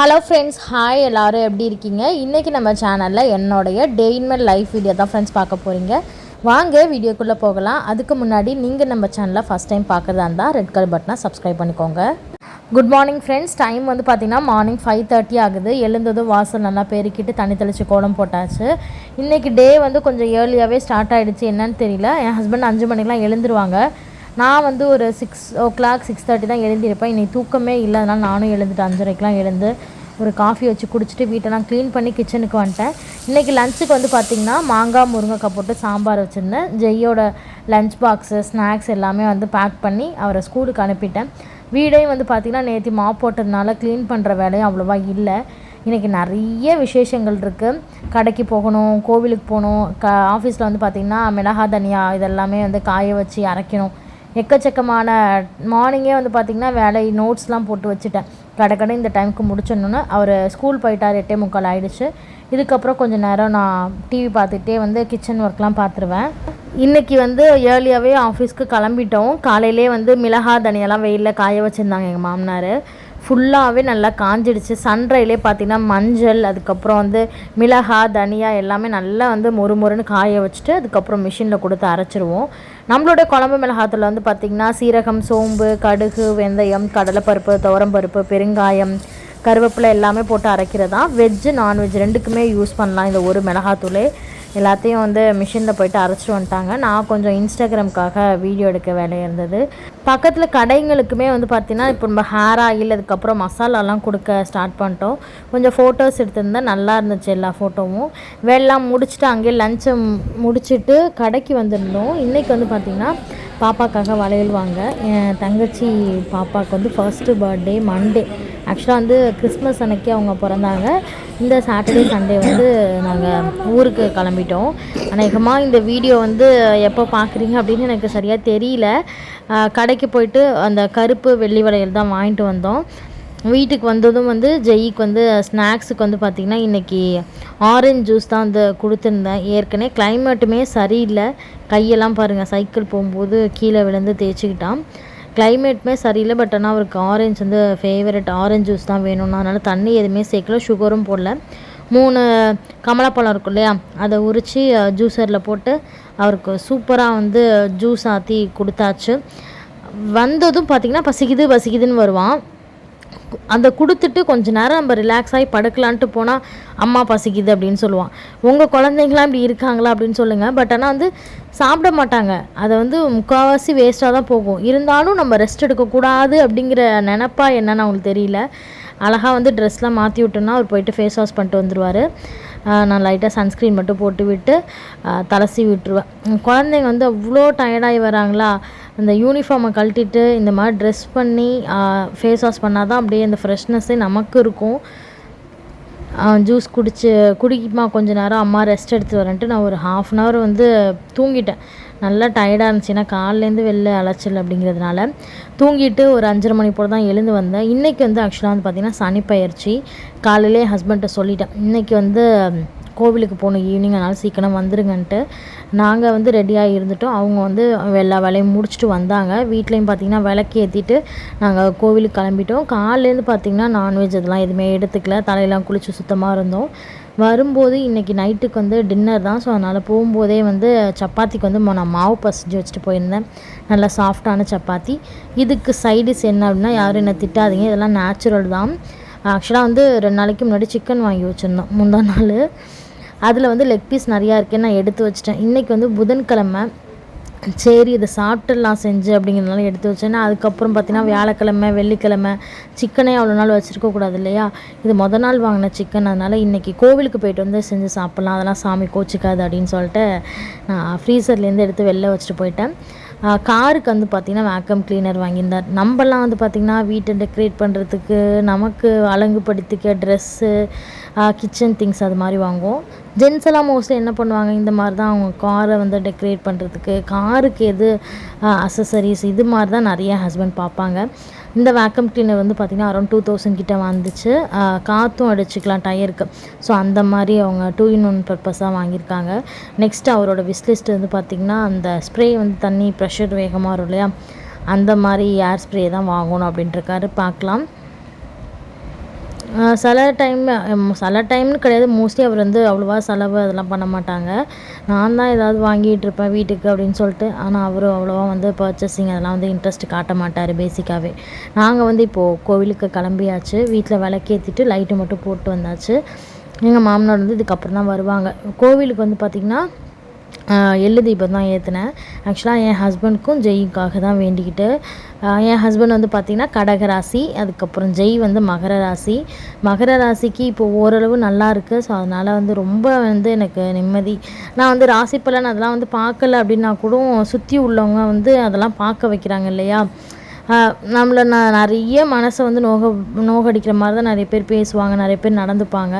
Hello friends, hi. எல்லோரும் எப்படி இருக்கீங்க? இன்றைக்கி நம்ம சேனலில் என்னுடைய டே இன் மை லைஃப் வீடியோ தான் ஃப்ரெண்ட்ஸ் பார்க்க போகிறீங்க. வாங்க வீடியோக்குள்ளே போகலாம். அதுக்கு முன்னாடி நீங்கள் நம்ம சேனலில் ஃபஸ்ட் டைம் பார்க்குறதா இருந்தால் ரெட் கலர் பட்டனை சப்ஸ்கிரைப் பண்ணிக்கோங்க. Good morning friends. டைம் வந்து பார்த்திங்கன்னா மார்னிங் 5:30 ஆகுது. எழுந்ததும் வாசல் நல்லா பெருக்கிட்டு தண்ணி தெளித்து கோலம் போட்டாச்சு. இன்றைக்கி டே வந்து கொஞ்சம் ஏர்லியாகவே ஸ்டார்ட் ஆகிடுச்சு. என்னன்னு தெரியல. என் ஹஸ்பண்ட் 5 மணிக்கெலாம் எழுந்துருவாங்க. நான் வந்து ஒரு 6 o'clock 6:30 தான் எழுந்திருப்பேன். இன்றைக்கி தூக்கமே இல்லை, அதனால் நானும் எழுந்துட்டு 5:30க்கெலாம் எழுந்து ஒரு காஃபி வச்சு குடிச்சிட்டு வீட்டெல்லாம் க்ளீன் பண்ணி கிச்சனுக்கு வந்துட்டேன். இன்றைக்கி லஞ்சுக்கு வந்து பார்த்திங்கன்னா மாங்காய் முருங்கைக்காய் போட்டு சாம்பார் வச்சுருந்தேன். ஜெய்யோட லஞ்ச் பாக்ஸு ஸ்நாக்ஸ் எல்லாமே வந்து பேக் பண்ணி அவரை ஸ்கூலுக்கு அனுப்பிட்டேன். வீடையும் வந்து பார்த்திங்கன்னா நேற்று மாப் போட்டதுனால க்ளீன் பண்ணுற வேலையும் அவ்வளோவா இல்லை. இன்றைக்கி நிறைய விசேஷங்கள் இருக்குது. கடைக்கு போகணும், கோவிலுக்கு போகணும். ஆஃபீஸில் வந்து பார்த்திங்கன்னா மிளகா தனியா இதெல்லாமே வந்து காய வச்சு அரைக்கணும். எக்கச்சக்கமான மார்னிங்கே வந்து பார்த்திங்கன்னா வேலை நோட்ஸ்லாம் போட்டு வச்சுட்டேன். கடை இந்த டைமுக்கு முடிச்சிடணுன்னு. அவர் ஸ்கூல் போயிட்டார். 8:45 ஆகிடுச்சு. இதுக்கப்புறம் கொஞ்சம் நேரம் நான் டிவி பார்த்துக்கிட்டே வந்து கிச்சன் ஒர்க்லாம் பார்த்துருவேன். இன்றைக்கி வந்து ஏர்லியாகவே ஆஃபீஸ்க்கு கிளம்பிட்டோம். காலையிலே வந்து மிளகா தனியெல்லாம் வெயிலில் காய வச்சுருந்தாங்க எங்கள் மாமனார். ஃபுல்லாகவே நல்லா காஞ்சிடுச்சு. சன்ரைலே பார்த்திங்கன்னா மஞ்சள், அதுக்கப்புறம் வந்து மிளகா தனியா எல்லாமே நல்லா வந்து மொறுன்னு காய வச்சுட்டு அதுக்கப்புறம் மிஷினில் கொடுத்து அரைச்சிருவோம். நம்மளோட குழம்பு மிளகாத்தில் வந்து பார்த்திங்கன்னா சீரகம், சோம்பு, கடுகு, வெந்தயம், கடலைப்பருப்பு, துவரம்பருப்பு, பெருங்காயம், கருவேப்பிலை எல்லாமே போட்டு அரைக்கிறதா. வெஜ்ஜு நான்வெஜ் ரெண்டுக்குமே யூஸ் பண்ணலாம் இந்த ஒரு மிளகாத்தூளே. எல்லாத்தையும் வந்து மிஷினில் போய்ட்டு அரைச்சிட்டு வந்துட்டாங்க. நான் கொஞ்சம் இன்ஸ்டாகிராமுக்காக வீடியோ எடுக்க வேலையாக இருந்தது. பக்கத்தில் கடைங்களுக்குமே வந்து பார்த்திங்கன்னா இப்போ நம்ம ஹேர் ஆயில் அதுக்கப்புறம் மசாலாலாம் கொடுக்க ஸ்டார்ட் பண்ணிட்டோம். கொஞ்சம் ஃபோட்டோஸ் எடுத்திருந்தேன், நல்லா இருந்துச்சு எல்லா ஃபோட்டோவும். வேலைலாம் முடிச்சுட்டு அங்கேயே லஞ்சை முடிச்சுட்டு கடைக்கு வந்திருந்தோம். இன்றைக்கி வந்து பார்த்திங்கன்னா பாப்பாக்காக வளையல் வாங்க. என் தங்கச்சி பாப்பாவுக்கு வந்து ஃபர்ஸ்ட்டு பர்த்டே மண்டே. ஆக்சுவலாக வந்து கிறிஸ்மஸ் அன்னைக்கு அவங்க பிறந்தாங்க. இந்த சாட்டர்டே சண்டே வந்து நாங்கள் ஊருக்கு கிளம்பிட்டோம். அநேகமாக இந்த வீடியோ வந்து எப்போ பார்க்குறீங்க அப்படின்னு எனக்கு சரியாக தெரியல. கடைக்கு போயிட்டு அந்த கருப்பு வெள்ளி வளையல் தான் வாங்கிட்டு வந்தோம். வீட்டுக்கு வந்ததும் வந்து ஜெய்க்கு வந்து ஸ்நாக்ஸுக்கு வந்து பார்த்திங்கன்னா இன்றைக்கி ஆரஞ்ச் ஜூஸ் தான் வந்து கொடுத்துருந்தேன். ஏற்கனவே கிளைமேட்டுமே சரியில்லை. கையெல்லாம் பாருங்கள், சைக்கிள் போகும்போது கீழே விழுந்து தேய்ச்சிக்கிட்டான். கிளைமேட்டுமே சரியில்லை. பட் ஆனால் அவருக்கு ஆரஞ்சு வந்து ஃபேவரட். ஆரஞ்ச் ஜூஸ் தான் வேணும்னா, அதனால் தண்ணி எதுவுமே சேர்க்கல, சுகரும் போடல. 3 கமலாப்பழம் இருக்கும் இல்லையா, அதை உரித்து ஜூஸரில் போட்டு அவருக்கு சூப்பராக வந்து ஜூஸ் ஆற்றி கொடுத்தாச்சு. வந்ததும் பார்த்திங்கன்னா பசிக்குதுன்னு வருவான். அந்த கொடுத்துட்டு கொஞ்சம் நேரம் நம்ம ரிலாக்ஸ் ஆகி படுக்கலான்ட்டு போனால் அம்மா பசிக்குது அப்படின்னு சொல்லுவான். உங்கள் குழந்தைங்களாம் இப்படி இருக்காங்களா அப்படின்னு சொல்லுங்கள். பட் ஆனால் வந்து சாப்பிட மாட்டாங்க. அதை வந்து முக்கால்வாசி வேஸ்ட்டாக தான் போகும். இருந்தாலும் நம்ம ரெஸ்ட் எடுக்கக்கூடாது அப்படிங்கிற நினப்பா என்னன்னு அவங்களுக்கு தெரியல. அழகாக வந்து ட்ரெஸ்லாம் மாற்றி விட்டோன்னா அவர் போயிட்டு ஃபேஸ் வாஷ் பண்ணிட்டு வந்துடுவார். நான் லைட்டாக சன்ஸ்க்ரீன் மட்டும் போட்டு விட்டு தலசி விட்டுருவேன். குழந்தைங்க வந்து அவ்வளோ டயர்டாகி வராங்களா, அந்த யூனிஃபார்மை கழட்டிட்டு இந்த மாதிரி ட்ரெஸ் பண்ணி ஃபேஸ் வாஷ் பண்ணால் தான் அப்படியே அந்த ஃப்ரெஷ்னஸ்ஸே நமக்கு இருக்கும். ஜூஸ் குடிக்குமா கொஞ்சம் நேரம், அம்மா ரெஸ்ட் எடுத்து வரேன்ட்டு நான் ஒரு 1/2 hour வந்து தூங்கிட்டேன். நல்லா டயர்டாக இருந்துச்சு. ஏன்னா காலையிலேருந்து வெளில அலைச்சல் அப்படிங்கிறதுனால தூங்கிட்டு ஒரு 5:30 மணி போல் தான் எழுந்து வந்தேன். இன்றைக்கி வந்து ஆக்சுவலாக வந்து பார்த்திங்கன்னா சனி பயிற்சி. காலையிலே ஹஸ்பண்ட்டை சொல்லிட்டேன், இன்றைக்கி வந்து கோவிலுக்கு போகணும் ஈவினிங், அதனால் சீக்கிரம் வந்துருங்கன்ட்டு. நாங்கள் வந்து ரெடியாக இருந்துட்டோம். அவங்க வந்து எல்லா வேலையும் முடிச்சுட்டு வந்தாங்க. வீட்லேயும் பார்த்திங்கன்னா விளக்கு ஏற்றிட்டு நாங்கள் கோவிலுக்கு கிளம்பிட்டோம். காலையிலேருந்து பார்த்திங்கன்னா நான்வெஜ் அதெல்லாம் எதுவுமே எடுத்துக்கல. தலையெல்லாம் குளித்து சுத்தமாக இருந்தோம். வரும்போது இன்றைக்கி நைட்டுக்கு வந்து டின்னர் தான். ஸோ அதனால் போகும்போதே வந்து சப்பாத்திக்கு வந்து நான் மாவு பசைஞ்சு வச்சுட்டு போயிருந்தேன். நல்லா சாஃப்டான சப்பாத்தி. இதுக்கு சைடிஸ் என்ன அப்படின்னா, யாரும் என்ன திட்டாதீங்க, இதெல்லாம் நேச்சுரல் தான். ஆக்சுவலாக வந்து 2 நாளைக்கு முன்னாடி சிக்கன் வாங்கி வச்சுருந்தோம். முந்தா நாள் அதில் வந்து லெக் பீஸ் நிறையா இருக்கேன்னு நான் எடுத்து வச்சிட்டேன். இன்றைக்கி வந்து புதன்கிழமை, சரி இதை சாப்பிட்டுலாம் செஞ்சு அப்படிங்கிறதுனால எடுத்து வச்சேன்னா, அதுக்கப்புறம் பார்த்திங்கன்னா வியாழக்கிழமை வெள்ளிக்கிழமை சிக்கனே அவ்வளோ நாள் வச்சுருக்கக்கூடாது இல்லையா. இது நாள் வாங்கின சிக்கன், அதனால் இன்றைக்கி கோவிலுக்கு போய்ட்டு வந்து செஞ்சு சாப்பிட்லாம், அதெல்லாம் சாமி கோச்சிக்காது அப்படின்னு சொல்லிட்டு நான் ஃப்ரீசர்லேருந்து எடுத்து வெளில வச்சுட்டு போயிட்டேன். காருக்கு வந்து பார்த்திங்கன்னா வேக்கம் கிளீனர் வாங்கியிருந்தார். நம்மலாம் வந்து பார்த்திங்கன்னா வீட்டை டெக்கரேட் பண்ணுறதுக்கு, நமக்கு அழகுபடுத்திக்க ட்ரெஸ்ஸு, கிச்சன் திங்ஸ் அது மாதிரி வாங்குவோம். ஜென்ஸ் எல்லாம் மோஸ்ட்லி என்ன பண்ணுவாங்க, இந்த மாதிரி தான் அவங்க காரை வந்து டெக்கரேட் பண்ணுறதுக்கு, காருக்கு எது அசசரிஸ் இது மாதிரி தான் நிறைய ஹஸ்பண்ட் பார்ப்பாங்க. இந்த வேக்கம் கிளீனர் வந்து பார்த்திங்கன்னா அரௌண்ட் 2000 கிட்ட வந்துச்சு. காற்றும் அடிச்சுக்கலாம் டயருக்கு. ஸோ அந்த மாதிரி அவங்க 2-in-1 பர்பஸாக வாங்கியிருக்காங்க. நெக்ஸ்ட்டு அவரோட விஸ்லிஸ்ட் வந்து பார்த்திங்கன்னா அந்த ஸ்ப்ரே வந்து தண்ணி ப்ரெஷர் வேகமாக வரும் இல்லையா, அந்த மாதிரி ஏர் ஸ்ப்ரே தான் வாங்கணும் அப்படின்ட்டுருக்காரு. பார்க்கலாம். சில டைம்னு கிடையாது, மோஸ்ட்லி அவர் வந்து அவ்வளோவா செலவு அதெல்லாம் பண்ண மாட்டாங்க. நான் தான் ஏதாவது வாங்கிட்டு இருப்பேன் வீட்டுக்கு அப்படின்னு சொல்லிட்டு. ஆனால் அவர் அவ்வளோவா வந்து பர்ச்சேசிங் அதெல்லாம் வந்து இன்ட்ரெஸ்ட் காட்ட மாட்டார் பேசிக்காகவே. நாங்கள் வந்து இப்போது கோவிலுக்கு கிளம்பியாச்சு, வீட்டில் விளக்கேற்றிட்டு லைட்டு மட்டும் போட்டு வந்தாச்சு. எங்கள் மாமனார் வந்து இதுக்கப்புறம் தான் வருவாங்க. கோவிலுக்கு வந்து பார்த்திங்கன்னா எள்ளு தீபம் தான் ஏற்றினேன். ஆக்சுவலாக என் ஹஸ்பண்டுக்கும் ஜெய்க்காக தான் வேண்டிக்கிட்டு. என் ஹஸ்பண்ட் வந்து பார்த்திங்கன்னா கடகராசி, அதுக்கப்புறம் ஜெய் வந்து மகர ராசி. மகர ராசிக்கு இப்போ ஓரளவு நல்லா இருக்குது. ஸோ அதனால் வந்து ரொம்ப வந்து எனக்கு நிம்மதி. நான் வந்து ராசி பலன் அதெல்லாம் வந்து பார்க்கல அப்படின்னா கூட சுற்றி உள்ளவங்க வந்து அதெல்லாம் பார்க்க வைக்கிறாங்க இல்லையா. நம்மளை நிறைய மனசை வந்து நோகடிக்கிற மாதிரி தான் நிறைய பேர் பேசுவாங்க, நிறைய பேர் நடந்துப்பாங்க.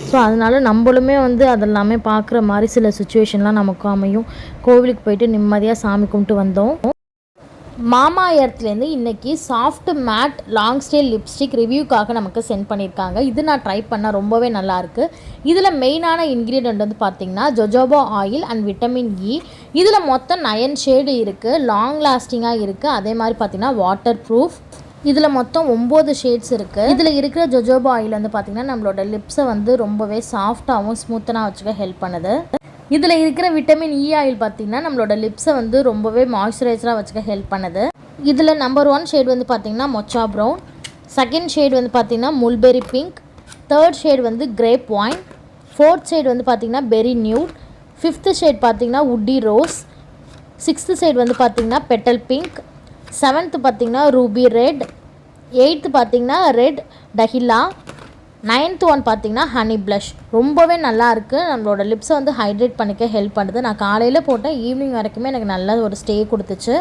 ஸோ அதனால நம்மளுமே வந்து அதெல்லாமே பார்க்குற மாதிரி சில சுச்சுவேஷன்லாம் நமக்கும் அமையும். கோவிலுக்கு போயிட்டு நிம்மதியாக சாமி கும்பிட்டு வந்தோம். மாமா எர்த்லேருந்து இன்றைக்கி soft matte long stay lipstick ரிவ்யூக்காக நமக்கு சென்ட் பண்ணியிருக்காங்க. இது நான் ட்ரை பண்ணால் ரொம்பவே நல்லாயிருக்கு. இதில் மெயினான இன்க்ரீடியன்ட் வந்து பார்த்திங்கன்னா jojoba oil and vitamin E. இதில் மொத்தம் 9 ஷேடு இருக்குது, லாங் லாஸ்டிங்காக இருக்குது. அதே மாதிரி பார்த்திங்கன்னா வாட்டர் ப்ரூஃப். இதில் மொத்தம் 9 ஷேட்ஸ் இருக்குது. இதில் இருக்கிற ஜொஜோபா ஆயில் வந்து பார்த்திங்கன்னா நம்மளோட லிப்ஸை வந்து ரொம்பவே சாஃப்டாகவும் ஸ்மூத்தனாக வச்சுக்க ஹெல்ப் பண்ணுது. இதில் இருக்கிற விட்டமின் இ ஆயில் பார்த்திங்கன்னா நம்மளோட லிப்ஸை வந்து ரொம்பவே மாய்ஸ்சரைசராக வச்சுக்க ஹெல்ப் பண்ணுது. இதில் நம்பர் 1 ஷேட் வந்து பார்த்திங்கன்னா மொச்சா ப்ரௌன், செகண்ட் ஷேட் வந்து பார்த்திங்கன்னா முல்பெரி பிங்க், தேர்ட் ஷேட் வந்து கிரேப் ஒயின், ஃபோர்த் ஷேட் வந்து பார்த்திங்கன்னா பெரி நியூட், ஃபிஃப்த்து ஷேட் பார்த்திங்கன்னா உட்டி ரோஸ், சிக்ஸ்த்து ஷேட் வந்து பார்த்திங்கன்னா பெட்டல் பிங்க், செவன்த்து பார்த்திங்கன்னா ரூபி ரெட், எயித்து பார்த்திங்கன்னா ரெட் டஹிலா, 9th ஒன் பார்த்திங்கன்னா ஹனி ப்ளஷ். ரொம்பவே நல்லாயிருக்கு. நம்மளோட லிப்ஸை வந்து ஹைட்ரேட் பண்ணிக்க ஹெல்ப் பண்ணுது. நான் காலையில் போட்டேன், ஈவினிங் வரைக்குமே எனக்கு நல்ல ஒரு ஸ்டே கொடுத்துச்சு.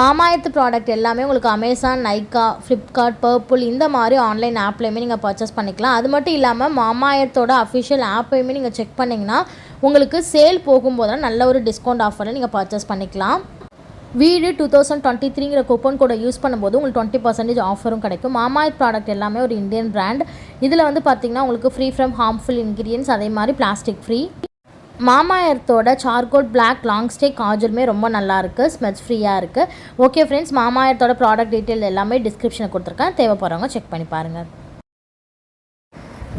மாமாஎர்த் ப்ராடக்ட் எல்லாமே உங்களுக்கு அமேசான், நைக்கா, ஃப்ளிப்கார்ட், பர்பிள் இந்த மாதிரி ஆன்லைன் ஆப்லேயுமே நீங்கள் பர்ச்சேஸ் பண்ணிக்கலாம். அது மட்டும் இல்லாமல் மாமாஎர்த்தோட அஃபிஷியல் ஆப்பையுமே நீங்கள் செக் பண்ணிங்கன்னா உங்களுக்கு சேல் போகும்போதெல்லாம் நல்ல ஒரு டிஸ்கவுண்ட் ஆஃபரில் நீங்கள் பர்ச்சேஸ் பண்ணிக்கலாம். வீடு 2023ங்கிற கூப்பன் கோடை யூஸ் பண்ணும்போது உங்களுக்கு 20% ஆஃபரும் கிடைக்கும். மாமாஎர்த் ப்ராடக்ட் எல்லாமே ஒரு இந்தியன் பிராண்ட். இதில் வந்து பார்த்திங்கன்னா உங்களுக்கு ஃப்ரீ ஃப்ரம் ஹார்ம்ஃபுல் இன்க்ரீடியன்ஸ், அதே மாதிரி பிளாஸ்டிக் ஃப்ரீ. மாமாஎர்த்தோட சார்கோல் பிளாக் லாங் ஸ்டே காஜலுமே ரொம்ப நல்லாயிருக்கு, ஸ்மெல்ஸ் ஃப்ரீயாக இருக்குது. ஓகே ஃப்ரெண்ட்ஸ், மாமாஎர்த்தோட ப்ராடக்ட் டீட்டெயில் எல்லாமே டிஸ்கிரிப்ஷனில் கொடுத்துருக்கேன், தேவைப்படுறவங்க செக் பண்ணி பாருங்கள்.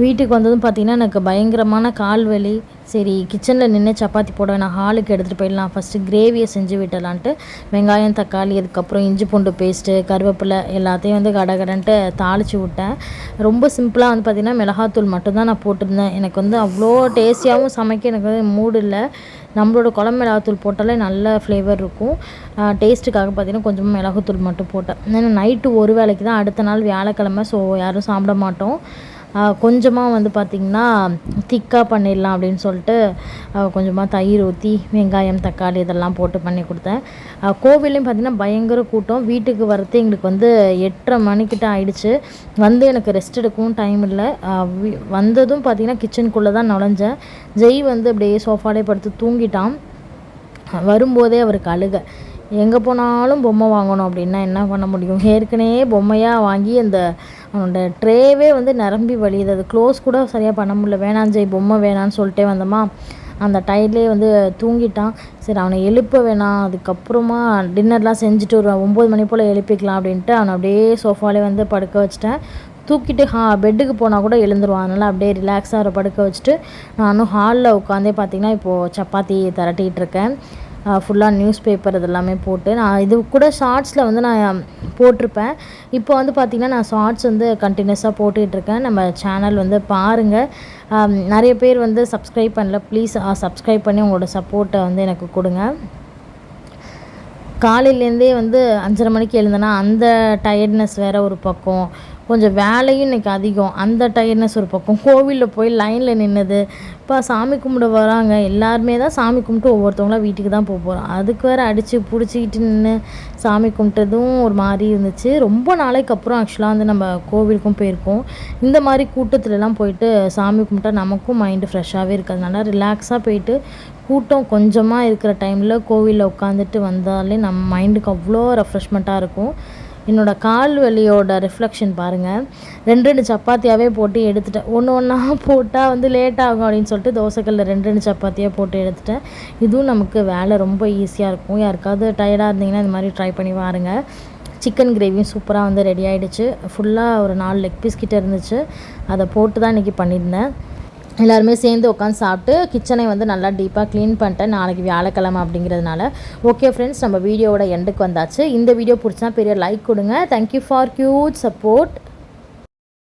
வீட்டுக்கு வந்ததும் பார்த்திங்கன்னா எனக்கு பயங்கரமான கால் வலி. சரி கிச்சனில் நின்று சப்பாத்தி போட நான் ஹாலுக்கு எடுத்துகிட்டு போயிடலாம், ஃபஸ்ட்டு கிரேவியை செஞ்சு விட்டலான்ட்டு வெங்காயம், தக்காளி, அதுக்கப்புறம் இஞ்சி பூண்டு பேஸ்ட்டு, கருவேப்பிலை எல்லாத்தையும் வந்து கடகடன்ட்டு தாளித்து விட்டேன். ரொம்ப சிம்பிளாக வந்து பார்த்திங்கன்னா மிளகாத்தூள் மட்டும்தான் நான் போட்டிருந்தேன். எனக்கு வந்து அவ்வளோ டேஸ்டியாகவும் சமைக்க எனக்கு வந்து மூடு இல்லை. நம்மளோட குழம்பு மிளகாத்தூள் போட்டாலே நல்ல ஃப்ளேவர் இருக்கும். டேஸ்ட்டுக்காக பார்த்திங்கன்னா கொஞ்சமாக மிளகாத்தூள் மட்டும் போட்டேன். ஏன்னா நைட்டு ஒரு வேளைக்கு தான், அடுத்த நாள் வியாழக்கிழமை, ஸோ யாரும் சாப்பிட மாட்டோம். கொஞ்சமாக வந்து பார்த்திங்கன்னா திக்காக பண்ணிடலாம் அப்படின்னு சொல்லிட்டு கொஞ்சமாக தயிர் ஊற்றி வெங்காயம், தக்காளி இதெல்லாம் போட்டு பண்ணி கொடுத்தேன். கோவில்லையும் பார்த்திங்கன்னா பயங்கர கூட்டம். வீட்டுக்கு வரது எங்களுக்கு வந்து 8:30 மணிக்கிட்ட ஆயிடுச்சு. வந்து எனக்கு ரெஸ்ட் எடுக்கவும் டைம் இல்லை. வந்ததும் பார்த்திங்கன்னா கிச்சனுக்குள்ளே தான் நுழைஞ்சேன். ஜெய் வந்து அப்படியே சோஃபாலே படுத்து தூங்கிட்டான். வரும்போதே அவருக்கு அழுக. எங்கே போனாலும் பொம்மை வாங்கணும் அப்படின்னா என்ன பண்ண முடியும்? ஏற்கனவே பொம்மையாக வாங்கி அந்த அவனோட ட்ரேவே வந்து நிரம்பி வழியுது. அது க்ளோஸ் கூட சரியாக பண்ண முடியல. வேணாம் ஜெய், பொம்மை வேணான்னு சொல்லிட்டே வந்தோமா, அந்த டைட்லேயே வந்து தூங்கிட்டான். சரி அவனை எழுப்ப வேணாம், அதுக்கப்புறமா டின்னர்லாம் செஞ்சுட்டு ஒரு 9 மணி போல் எழுப்பிக்கலாம் அப்படின்ட்டு அவனை அப்படியே சோஃபாலே வந்து படுக்க வச்சுட்டேன். தூக்கிட்டு பெட்டுக்கு போனால் கூட எழுந்துருவான். அதனால் அப்படியே ரிலாக்ஸாக படுக்க வச்சுட்டு நானும் ஹாலில் உட்காந்தே பார்த்திங்கன்னா இப்போது சப்பாத்தி திரட்டிகிட்டு இருக்கேன். ஃபுல்லாக நியூஸ் பேப்பர் இதெல்லாமே போட்டு நான் இது கூட ஷார்ட்ஸில் வந்து நான் போட்டிருப்பேன். இப்போ வந்து பார்த்திங்கன்னா நான் ஷார்ட்ஸ் வந்து கண்டினியூஸாக போட்டுட்ருக்கேன். நம்ம சேனல் வந்து பாருங்கள். நிறைய பேர் வந்து சப்ஸ்கிரைப் பண்ணல, ப்ளீஸ் சப்ஸ்கிரைப் பண்ணி உங்களோட சப்போர்ட்டை வந்து எனக்கு கொடுங்க. காலையிலேருந்தே வந்து 5:30 மணிக்கு எழுந்தேன்னா அந்த டயர்ட்னஸ் வேறு ஒரு பக்கம், கொஞ்சம் வேலையும் இன்றைக்கி அதிகம், அந்த டயர்ட்னஸ் ஒரு பக்கம், கோவிலில் போய் லைனில் நின்னது. இப்போ சாமி கும்பிட வராங்க எல்லாருமே தான், சாமி கும்பிட்டு ஒவ்வொருத்தவங்களாம் வீட்டுக்கு தான் போகிறோம். அதுக்கு வேறு அடித்து பிடிச்சிக்கிட்டு நின்று சாமி கும்பிட்டதும் ஒரு மாதிரி இருந்துச்சு. ரொம்ப நாளைக்கு அப்புறம் ஆக்சுவலாக வந்து நம்ம கோவிலுக்கும் போயிருக்கோம். இந்த மாதிரி கூட்டத்துலலாம் போயிட்டு சாமி கும்பிட்டா நமக்கும் மைண்டு ஃப்ரெஷ்ஷாகவே இருக்கிறதுனால ரிலாக்ஸாக போயிட்டு கூட்டம் கொஞ்சமாக இருக்கிற டைமில் கோவிலில் உட்காந்துட்டு வந்தாலே நம்ம மைண்டுக்கு அவ்வளோ ரெஃப்ரெஷ்மெண்ட்டாக இருக்கும். என்னோடய கால் வலியோட ரிஃப்ளெக்ஷன் பாருங்கள். 2 சப்பாத்தியாகவே போட்டு எடுத்துட்டேன். ஒன்றா போட்டால் வந்து லேட் ஆகும் அப்படின்னு சொல்லிட்டு தோசைக்கல்லில் 2 சப்பாத்தியாக போட்டு எடுத்துட்டேன். இதுவும் நமக்கு வேலை ரொம்ப ஈஸியாக இருக்கும். யாருக்காவது டயர்டாக இருந்தீங்கன்னா இந்த மாதிரி ட்ரை பண்ணி பாருங்கள். சிக்கன் கிரேவியும் சூப்பராக வந்து ரெடி ஆகிடுச்சு. ஃபுல்லாக ஒரு 4 லெக் பீஸ் கிட்டே இருந்துச்சு. அதை போட்டு தான் இன்றைக்கி பண்ணியிருந்தேன். எல்லாருமே சேர்ந்து உட்காந்து சாப்பிட்டு கிச்சனை வந்து நல்லா டீப்பாக க்ளீன் பண்ணிட்டேன். நாளைக்கு வியாழக்கிழமை அப்படிங்கிறதுனால. ஓகே ஃப்ரெண்ட்ஸ், நம்ம வீடியோவோட எண்டுக்கு வந்தாச்சு. இந்த வீடியோ பிடிச்சா பெரிய லைக் கொடுங்க. Thank you for huge support.